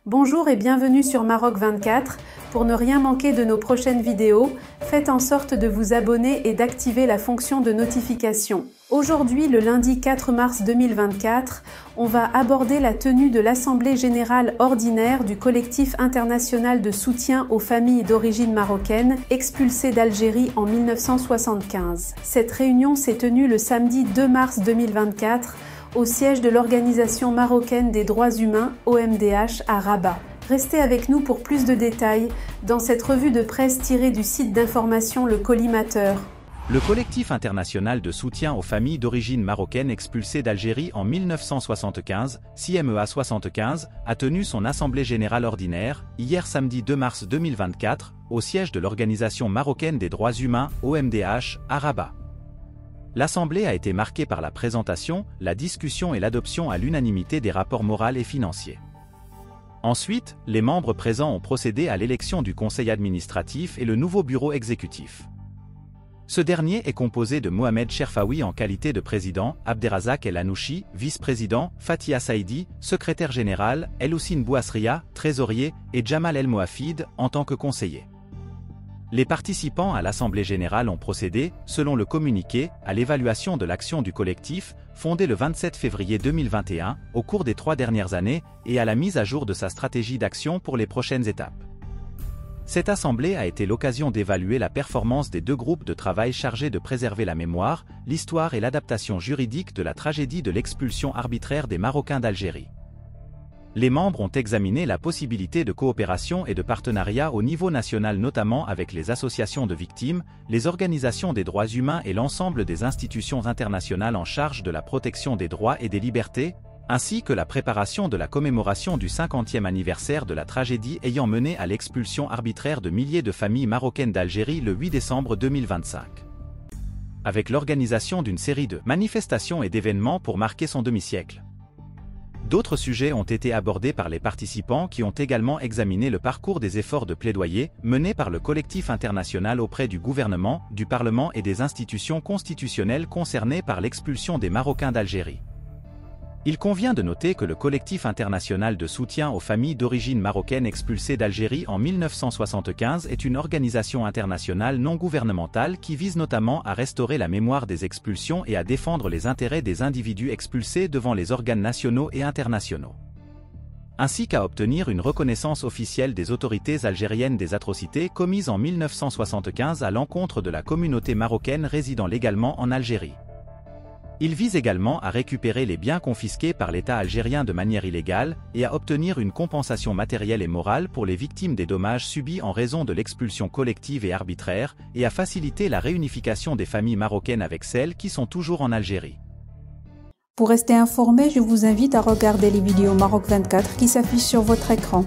Bonjour et bienvenue sur Maroc 24. Pour ne rien manquer de nos prochaines vidéos, faites en sorte de vous abonner et d'activer la fonction de notification. Aujourd'hui, le lundi 4 mars 2024, on va aborder la tenue de l'Assemblée générale ordinaire du collectif international de soutien aux familles d'origine marocaine expulsées d'Algérie en 1975. Cette réunion s'est tenue le samedi 2 mars 2024 au siège de l'Organisation marocaine des droits humains, OMDH, à Rabat. Restez avec nous pour plus de détails dans cette revue de presse tirée du site d'information Le Collimateur. Le collectif international de soutien aux familles d'origine marocaine expulsées d'Algérie en 1975, CMEA 75, a tenu son assemblée générale ordinaire, hier samedi 2 mars 2024, au siège de l'Organisation marocaine des droits humains, OMDH, à Rabat. L'assemblée a été marquée par la présentation, la discussion et l'adoption à l'unanimité des rapports moraux et financiers. Ensuite, les membres présents ont procédé à l'élection du conseil administratif et le nouveau bureau exécutif. Ce dernier est composé de Mohamed Cherfaoui en qualité de président, Abderrazak El Anouchi, vice-président, Fatia Saïdi, secrétaire général, El Houssine Bouasria, trésorier, et Jamal El Moafid en tant que conseiller. Les participants à l'Assemblée générale ont procédé, selon le communiqué, à l'évaluation de l'action du collectif, fondé le 27 février 2021, au cours des 3 dernières années, et à la mise à jour de sa stratégie d'action pour les prochaines étapes. Cette assemblée a été l'occasion d'évaluer la performance des 2 groupes de travail chargés de préserver la mémoire, l'histoire et l'adaptation juridique de la tragédie de l'expulsion arbitraire des Marocains d'Algérie. Les membres ont examiné la possibilité de coopération et de partenariat au niveau national, notamment avec les associations de victimes, les organisations des droits humains et l'ensemble des institutions internationales en charge de la protection des droits et des libertés, ainsi que la préparation de la commémoration du 50e anniversaire de la tragédie ayant mené à l'expulsion arbitraire de milliers de familles marocaines d'Algérie le 8 décembre 2025. Avec l'organisation d'une série de manifestations et d'événements pour marquer son demi-siècle. D'autres sujets ont été abordés par les participants qui ont également examiné le parcours des efforts de plaidoyer menés par le collectif international auprès du gouvernement, du Parlement et des institutions constitutionnelles concernées par l'expulsion des Marocains d'Algérie. Il convient de noter que le collectif international de soutien aux familles d'origine marocaine expulsées d'Algérie en 1975 est une organisation internationale non gouvernementale qui vise notamment à restaurer la mémoire des expulsions et à défendre les intérêts des individus expulsés devant les organes nationaux et internationaux, ainsi qu'à obtenir une reconnaissance officielle des autorités algériennes des atrocités commises en 1975 à l'encontre de la communauté marocaine résidant légalement en Algérie. Il vise également à récupérer les biens confisqués par l'État algérien de manière illégale et à obtenir une compensation matérielle et morale pour les victimes des dommages subis en raison de l'expulsion collective et arbitraire, et à faciliter la réunification des familles marocaines avec celles qui sont toujours en Algérie. Pour rester informé, je vous invite à regarder les vidéos Maroc 24 qui s'affichent sur votre écran.